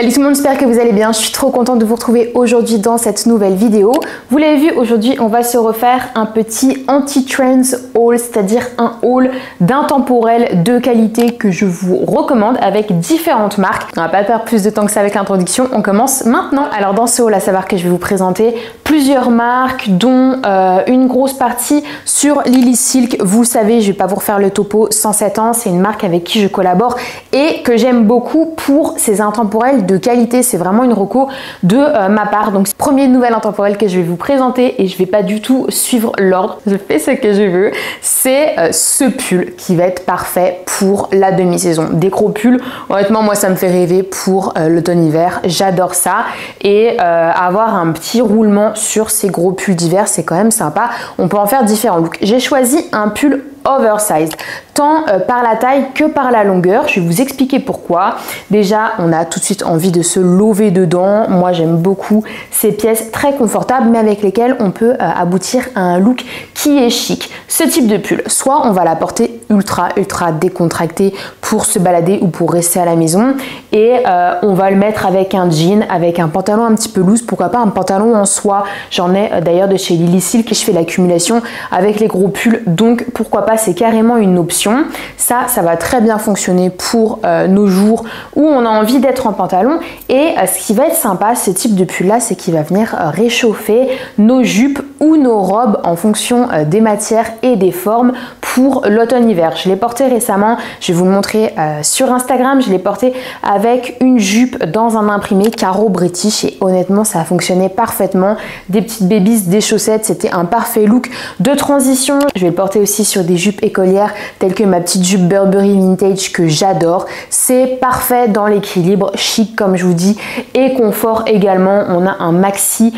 Salut tout le monde, j'espère que vous allez bien. Je suis trop contente de vous retrouver aujourd'hui dans cette nouvelle vidéo. Vous l'avez vu, aujourd'hui on va se refaire un petit anti-trends haul, c'est-à-dire un haul d'intemporel de qualité que je vous recommande avec différentes marques. On va pas perdre plus de temps que ça avec l'introduction, on commence maintenant. Alors dans ce haul, à savoir que je vais vous présenter plusieurs marques dont une grosse partie sur Lily Silk. Vous le savez, je vais pas vous refaire le topo 107 ans, c'est une marque avec qui je collabore et que j'aime beaucoup pour ses intemporels de qualité. C'est vraiment une reco de ma part. Donc premier nouvel intemporel que je vais vous présenter et je vais pas du tout suivre l'ordre, je fais ce que je veux, c'est ce pull qui va être parfait pour la demi-saison. Des gros pulls, honnêtement moi ça me fait rêver pour l'automne-hiver, j'adore ça et avoir un petit roulement sur ces gros pulls d'hiver c'est quand même sympa. On peut en faire différents looks. J'ai choisi un pull oversized, tant par la taille que par la longueur. Je vais vous expliquer pourquoi. Déjà, on a tout de suite envie de se lever dedans. Moi, j'aime beaucoup ces pièces très confortables, mais avec lesquelles on peut aboutir à un look qui est chic. Ce type de pull, soit on va la porter ultra décontracté pour se balader ou pour rester à la maison, et on va le mettre avec un jean, avec un pantalon un petit peu loose, pourquoi pas un pantalon en soie. J'en ai d'ailleurs de chez Lily Silk et je fais l'accumulation avec les gros pulls, donc pourquoi pas, c'est carrément une option. Ça va très bien fonctionner pour nos jours où on a envie d'être en pantalon. Et ce qui va être sympa, ce type de pull là, c'est qu'il va venir réchauffer nos jupes ou nos robes en fonction des matières et des formes pour l'automne-hiver. Je l'ai porté récemment, je vais vous le montrer sur Instagram. Je l'ai porté avec une jupe dans un imprimé carreau british et honnêtement ça a fonctionné parfaitement. Des petites babies, des chaussettes, c'était un parfait look de transition. Je vais le porter aussi sur des jupes écolières telles que ma petite jupe Burberry vintage que j'adore. C'est parfait dans l'équilibre, chic comme je vous dis et confort également. On a un maxi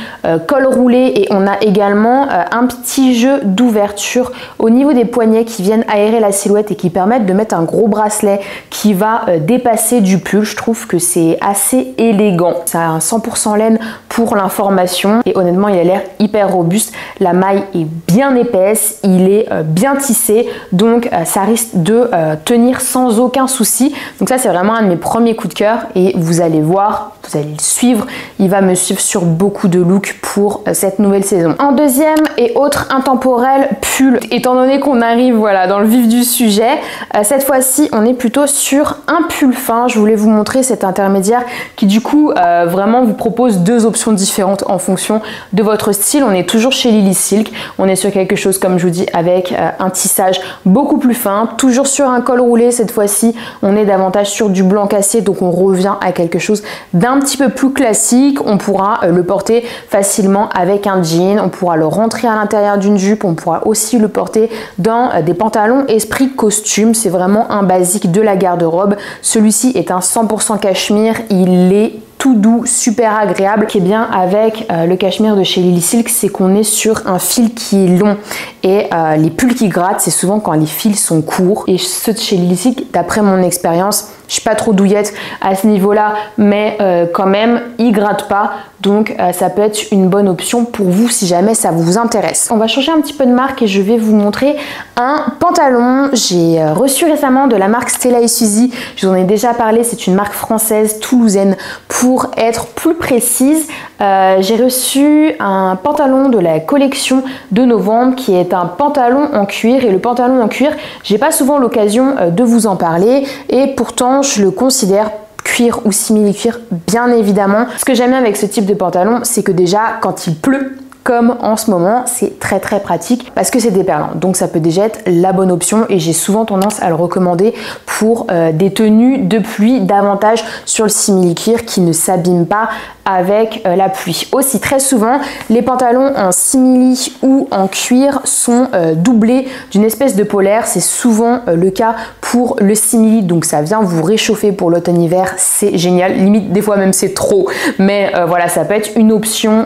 col roulé et on a également un petit jeu d'ouverture au niveau des poignets qui viennent aérer la silhouette et qui permettent de mettre un gros bracelet qui va dépasser du pull. Je trouve que c'est assez élégant. Ça a un 100% laine pour l'information et honnêtement il a l'air hyper robuste. La maille est bien épaisse, il est bien tissé, donc ça risque de tenir sans aucun souci. Donc ça c'est vraiment un de mes premiers coups de cœur et vous allez voir, vous allez le suivre, il va me suivre sur beaucoup de looks pour cette nouvelle saison. En deuxième et autre intemporel pull, étant donné qu'on arrive voilà dans le vif du sujet, cette fois-ci on est plutôt sur un pull fin. Je voulais vous montrer cet intermédiaire qui du coup vraiment vous propose deux options différentes en fonction de votre style. On est toujours chez Lily Silk, on est sur quelque chose comme je vous dis avec un tissage beaucoup plus fin, toujours sur un col roulé. Cette fois-ci on est davantage sur du blanc cassé, donc on revient à quelque chose d'un petit peu plus classique. On pourra le porter facilement avec un jean, on pourra le rentrer à l'intérieur d'une jupe, on pourra aussi le porter dans des pantalons esprit costume. C'est vraiment un basique de la garde-robe. Celui-ci est un 100% cachemire, il est tout doux, super agréable. Ce qui est bien avec le cachemire de chez Lily Silk, c'est qu'on est sur un fil qui est long et les pulls qui grattent, c'est souvent quand les fils sont courts. Et ceux de chez Lily Silk, d'après mon expérience, je suis pas trop douillette à ce niveau-là, mais quand même, ils grattent pas. Donc ça peut être une bonne option pour vous si jamais ça vous intéresse. On va changer un petit peu de marque et je vais vous montrer un pantalon. J'ai reçu récemment de la marque Stella et Suzy. Je vous en ai déjà parlé, c'est une marque française toulousaine pour être plus précise. J'ai reçu un pantalon de la collection de novembre qui est un pantalon en cuir et le pantalon en cuir, j'ai pas souvent l'occasion de vous en parler et pourtant je le considère cuir ou simili-cuir bien évidemment. Ce que j'aime bien avec ce type de pantalon, c'est que déjà quand il pleut, comme en ce moment, c'est très pratique parce que c'est déperlant. Donc ça peut déjà être la bonne option et j'ai souvent tendance à le recommander pour des tenues de pluie, davantage sur le simili-cuir qui ne s'abîme pas avec la pluie. Aussi très souvent, les pantalons en simili ou en cuir sont doublés d'une espèce de polaire. C'est souvent le cas pour le simili, donc ça vient vous réchauffer pour l'automne-hiver, c'est génial. Limite des fois même c'est trop, mais voilà, ça peut être une option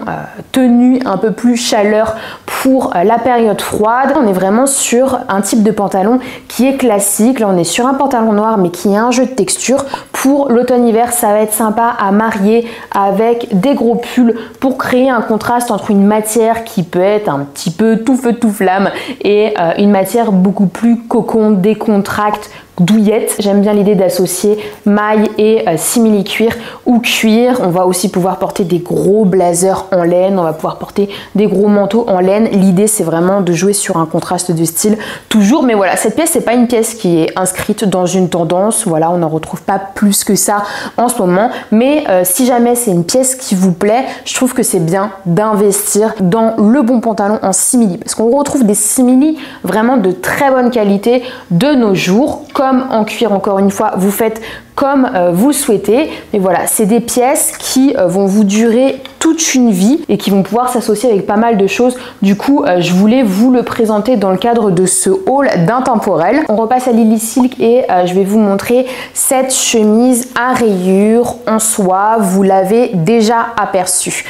tenue un peu plus chaleur pour la période froide. On est vraiment sur un type de pantalon qui est classique. Là on est sur un pantalon noir mais qui a un jeu de texture. Pour l'automne-hiver, ça va être sympa à marier avec des gros pulls pour créer un contraste entre une matière qui peut être un petit peu tout feu tout flamme et une matière beaucoup plus cocon, décontracte, douillette. J'aime bien l'idée d'associer maille et simili-cuir ou cuir. On va aussi pouvoir porter des gros blazers en laine, on va pouvoir porter des gros manteaux en laine. L'idée c'est vraiment de jouer sur un contraste de style toujours, mais voilà, cette pièce c'est pas une pièce qui est inscrite dans une tendance, voilà, on n'en retrouve pas plus que ça en ce moment, mais si jamais c'est une pièce qui vous plaît, je trouve que c'est bien d'investir dans le bon pantalon en simili, parce qu'on retrouve des simili vraiment de très bonne qualité de nos jours, comme en cuir. Encore une fois, vous faites comme vous souhaitez, mais voilà, c'est des pièces qui vont vous durer toute une vie et qui vont pouvoir s'associer avec pas mal de choses. Du coup, je voulais vous le présenter dans le cadre de ce haul d'intemporel. On repasse à Lily Silk et je vais vous montrer cette chemise à rayures en soie. Vous l'avez déjà aperçu.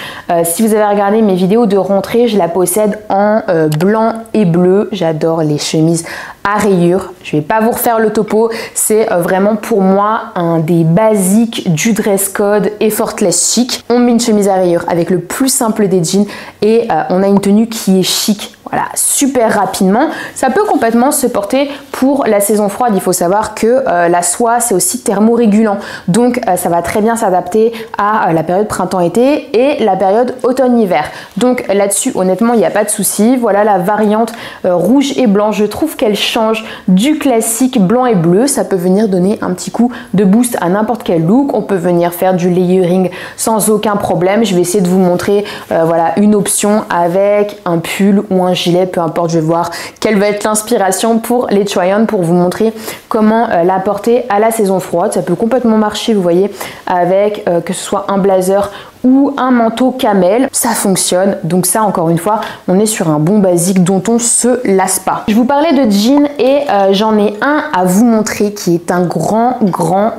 Si vous avez regardé mes vidéos de rentrée, je la possède en blanc et bleu. J'adore les chemises à rayures. Je vais pas vous refaire le topo, c'est vraiment pour moi un des basiques du dress code effortless chic. On met une chemise à rayures avec le plus simple des jeans et on a une tenue qui est chic. Voilà, super rapidement. Ça peut complètement se porter pour la saison froide. Il faut savoir que la soie, c'est aussi thermorégulant. Donc, ça va très bien s'adapter à la période printemps-été et la période automne-hiver. Donc, là-dessus, honnêtement, il n'y a pas de souci. Voilà la variante rouge et blanc. Je trouve qu'elle change du classique blanc et bleu. Ça peut venir donner un petit coup de boost à n'importe quel look. On peut venir faire du layering sans aucun problème. Je vais essayer de vous montrer voilà, une option avec un pull ou un gilet, peu importe, je vais voir quelle va être l'inspiration pour les try-on pour vous montrer comment la porter à la saison froide. Ça peut complètement marcher, vous voyez, avec que ce soit un blazer ou un manteau camel, ça fonctionne. Donc ça, encore une fois, on est sur un bon basique dont on se lasse pas. Je vous parlais de jeans et j'en ai un à vous montrer qui est un grand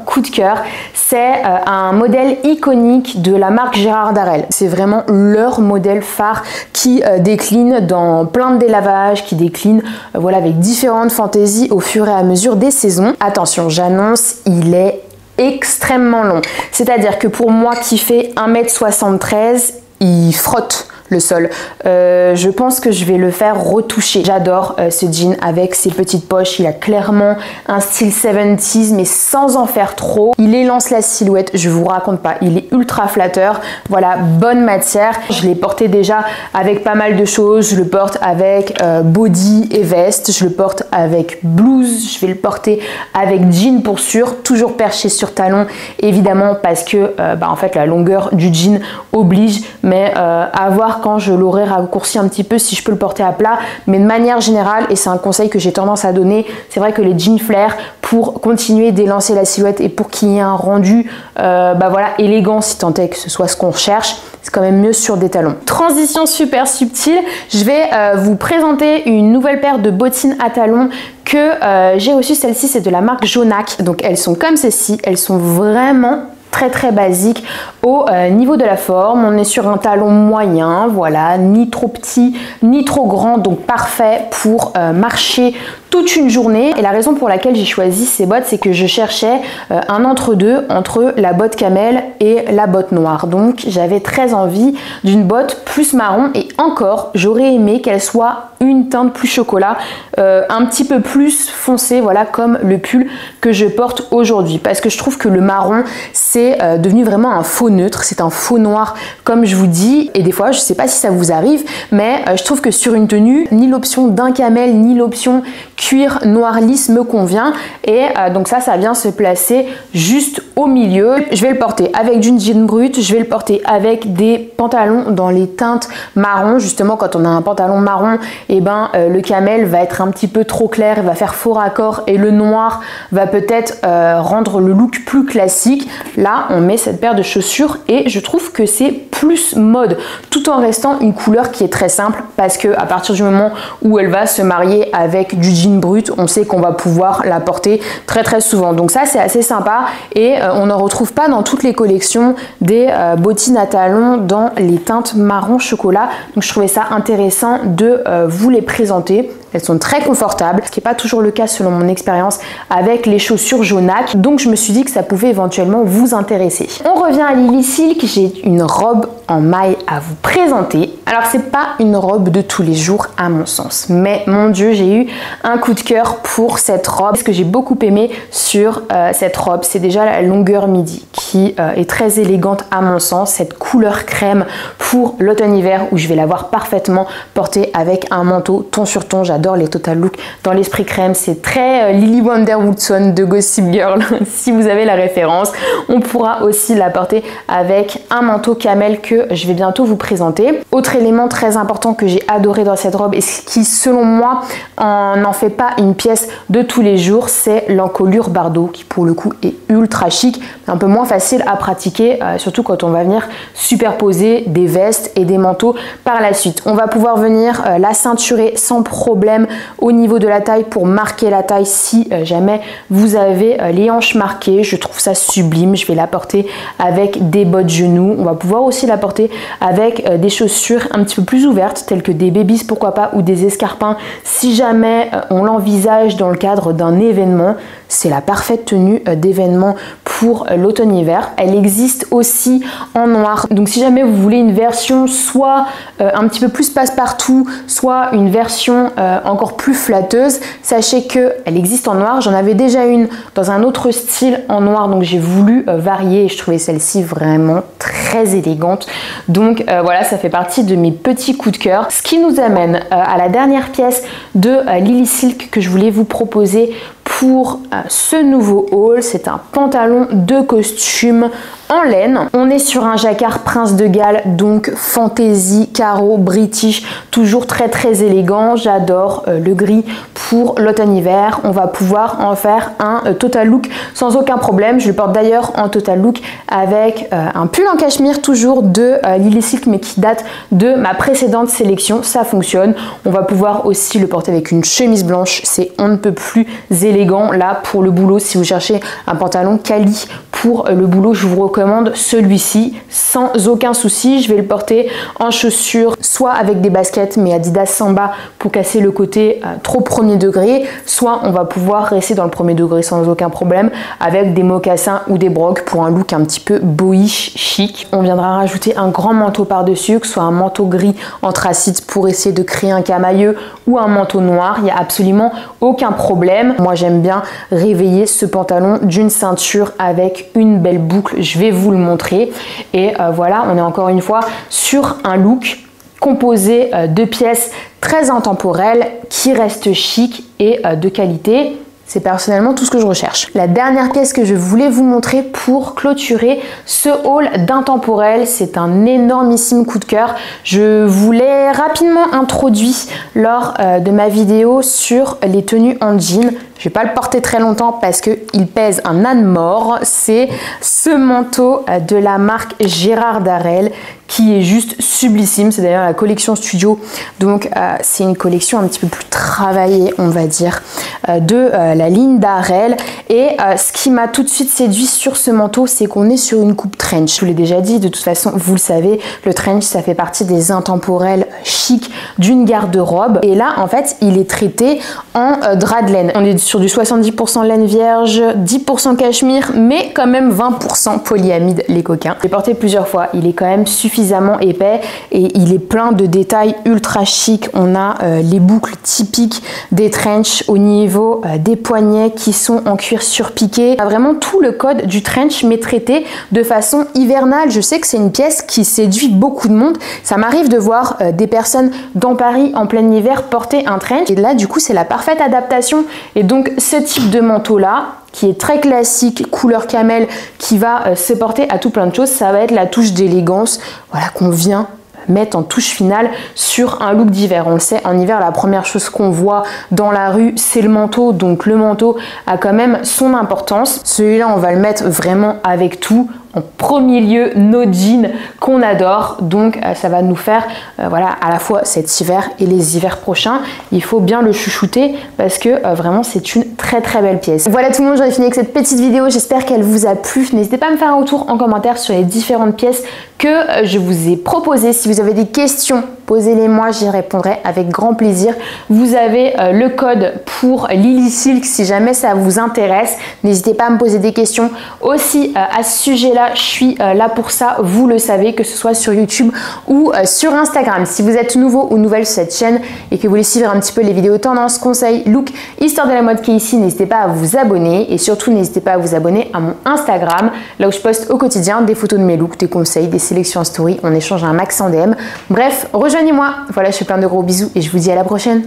coup de cœur. C'est un modèle iconique de la marque Gérard Darel. C'est vraiment leur modèle phare qui décline dans plein de délavages, qui décline voilà, avec différentes fantaisies au fur et à mesure des saisons. Attention, j'annonce, il est extrêmement long. C'est-à-dire que pour moi qui fais 1m73, il frotte le sol. Je pense que je vais le faire retoucher. J'adore ce jean avec ses petites poches. Il a clairement un style 70s mais sans en faire trop. Il élance la silhouette, je vous raconte pas. Il est ultra flatteur. Voilà, bonne matière. Je l'ai porté déjà avec pas mal de choses. Je le porte avec body et veste. Je le porte avec blouse. Je vais le porter avec jean pour sûr. Toujours perché sur talon évidemment parce que en fait la longueur du jean oblige, mais à voir quand je l'aurai raccourci un petit peu si je peux le porter à plat, mais de manière générale, et c'est un conseil que j'ai tendance à donner, c'est vrai que les jeans flair, pour continuer d'élancer la silhouette et pour qu'il y ait un rendu voilà, élégant, si tant est que ce soit ce qu'on recherche, c'est quand même mieux sur des talons. Transition super subtile, je vais vous présenter une nouvelle paire de bottines à talons que j'ai reçues. Celle-ci, c'est de la marque Jonac, donc elles sont comme ceci, elles sont vraiment très basique au niveau de la forme. On est sur un talon moyen, voilà, ni trop petit ni trop grand, donc parfait pour marcher toute une journée. Et la raison pour laquelle j'ai choisi ces bottes, c'est que je cherchais un entre-deux entre la botte camel et la botte noire. Donc j'avais très envie d'une botte plus marron, et encore j'aurais aimé qu'elle soit une teinte plus chocolat, un petit peu plus foncé, voilà, comme le pull que je porte aujourd'hui, parce que je trouve que le marron c'est devenu vraiment un faux neutre, c'est un faux noir comme je vous dis, et des fois je sais pas si ça vous arrive, mais je trouve que sur une tenue, ni l'option d'un camel ni l'option cuir noir lisse me convient, et donc ça vient se placer juste au milieu. Je vais le porter avec d'une jean brute, je vais le porter avec des pantalons dans les teintes marron. Justement, quand on a un pantalon marron, et le camel va être un petit peu trop clair, il va faire faux raccord, et le noir va peut-être rendre le look plus classique. Là on met cette paire de chaussures et je trouve que c'est plus mode, tout en restant une couleur qui est très simple, parce que à partir du moment où elle va se marier avec du jean brut, on sait qu'on va pouvoir la porter très souvent. Donc ça c'est assez sympa, et on n'en retrouve pas dans toutes les collections des bottines à talons dans les teintes marron chocolat. Donc je trouvais ça intéressant de vous les présenter. elles sont très confortables, ce qui n'est pas toujours le cas selon mon expérience avec les chaussures Jonak, donc je me suis dit que ça pouvait éventuellement vous intéresser. On revient à Lily Silk, j'ai une robe en maille à vous présenter. Alors c'est pas une robe de tous les jours à mon sens, mais mon Dieu, j'ai eu un coup de cœur pour cette robe. Ce que j'ai beaucoup aimé sur cette robe, c'est déjà la longueur midi qui est très élégante à mon sens, cette couleur crème pour l'automne-hiver où je vais l'avoir parfaitement portée avec un manteau ton sur ton. J'adore les Total Look dans l'esprit crème, c'est très Lily Wonder Woodson de Gossip Girl si vous avez la référence. On pourra aussi la porter avec un manteau camel que je vais bientôt vous présenter. Autre élément très important que j'ai adoré dans cette robe et qui selon moi n'en fait pas une pièce de tous les jours, c'est l'encolure Bardot qui pour le coup est ultra chic, un peu moins facile à pratiquer, surtout quand on va venir superposer des vestes et des manteaux par la suite. On va pouvoir venir la ceinturer sans problème au niveau de la taille pour marquer la taille si jamais vous avez les hanches marquées. Je trouve ça sublime. Je vais la porter avec des bottes genoux. On va pouvoir aussi la porter avec des chaussures un petit peu plus ouvertes telles que des babies pourquoi pas ou des escarpins si jamais on l'envisage dans le cadre d'un événement. C'est la parfaite tenue d'événement pour l'automne-hiver. Elle existe aussi en noir. Donc si jamais vous voulez une version soit un petit peu plus passe-partout, soit une version encore plus flatteuse, sachez qu'elle existe en noir. J'en avais déjà une dans un autre style en noir, donc j'ai voulu varier et je trouvais celle-ci vraiment très élégante. Donc voilà, ça fait partie de mes petits coups de cœur. Ce qui nous amène à la dernière pièce de Lily Silk que je voulais vous proposer pour ce nouveau haul. C'est un pantalon de costume en laine. On est sur un jacquard Prince de Galles, donc fantaisie, carreau, british, toujours très très élégant. J'adore le gris pour l'automne-hiver. On va pouvoir en faire un total look sans aucun problème. Je le porte d'ailleurs en total look avec un pull en cachemire toujours de Lily Silk mais qui date de ma précédente sélection. Ça fonctionne. On va pouvoir aussi le porter avec une chemise blanche. C'est on ne peut plus élégant là pour le boulot. Si vous cherchez un pantalon quali pour le boulot, je vous recommande celui-ci sans aucun souci. Je vais le porter en chaussures, soit avec des baskets mais Adidas Samba pour casser le côté trop premier degré, soit on va pouvoir rester dans le premier degré sans aucun problème avec des mocassins ou des brogues pour un look un petit peu boyish chic. On viendra rajouter un grand manteau par-dessus, que ce soit un manteau gris anthracite pour essayer de créer un camailleux ou un manteau noir. Il n'y a absolument aucun problème. Moi j'aime bien réveiller ce pantalon d'une ceinture avec une belle boucle. Je vais vous le montrer. Et voilà, on est encore une fois sur un look composé de pièces très intemporelles qui restent chic et de qualité. C'est personnellement tout ce que je recherche. La dernière pièce que je voulais vous montrer pour clôturer ce haul d'intemporel, c'est un énormissime coup de cœur. Je vous l'ai rapidement introduit lors de ma vidéo sur les tenues en jean. Je vais pas le porter très longtemps parce qu'il pèse un âne mort. C'est ce manteau de la marque Gérard Darel qui est juste sublissime. C'est d'ailleurs la collection studio. Donc c'est une collection un petit peu plus travaillée, on va dire, de la ligne Darel. Et ce qui m'a tout de suite séduit sur ce manteau, c'est qu'on est sur une coupe trench. Je vous l'ai déjà dit, de toute façon, vous le savez, le trench, ça fait partie des intemporels chics d'une garde-robe. Et là, en fait, il est traité en drap de laine. On est sur du 70% laine vierge, 10% cachemire, mais quand même 20% polyamide, les coquins. J'ai porté plusieurs fois, il est quand même suffisamment épais et il est plein de détails ultra chic. On a les boucles typiques des trench au niveau des poignets qui sont en cuir surpiqué. On a vraiment tout le code du trench mais traité de façon hivernale. Je sais que c'est une pièce qui séduit beaucoup de monde. Ça m'arrive de voir des personnes dans Paris en plein hiver porter un trench et là du coup c'est la parfaite adaptation. Et donc ce type de manteau là qui est très classique, couleur camel, qui va se porter à tout plein de choses, ça va être la touche d'élégance, voilà, qu'on vient mettre en touche finale sur un look d'hiver. On le sait, en hiver, la première chose qu'on voit dans la rue, c'est le manteau. Donc le manteau a quand même son importance. Celui-là, on va le mettre vraiment avec tout. En premier lieu, nos jeans qu'on adore. Donc ça va nous faire voilà, à la fois cet hiver et les hivers prochains. Il faut bien le chouchouter parce que vraiment c'est une très très belle pièce. Voilà tout le monde, j'en ai fini avec cette petite vidéo. J'espère qu'elle vous a plu. N'hésitez pas à me faire un retour en commentaire sur les différentes pièces que je vous ai proposées. Si vous avez des questions, posez-les-moi, j'y répondrai avec grand plaisir. Vous avez le code pour Lily Silk si jamais ça vous intéresse. N'hésitez pas à me poser des questions. Aussi à ce sujet-là, je suis là pour ça, vous le savez, que ce soit sur YouTube ou sur Instagram. Si vous êtes nouveau ou nouvelle sur cette chaîne et que vous voulez suivre un petit peu les vidéos tendances, conseils, look, histoire de la mode qui est ici, n'hésitez pas à vous abonner et surtout n'hésitez pas à vous abonner à mon Instagram, là où je poste au quotidien des photos de mes looks, des conseils, des sélections en story, on échange un max en DM. Bref, rejoignez-moi. Voilà, je fais plein de gros bisous et je vous dis à la prochaine.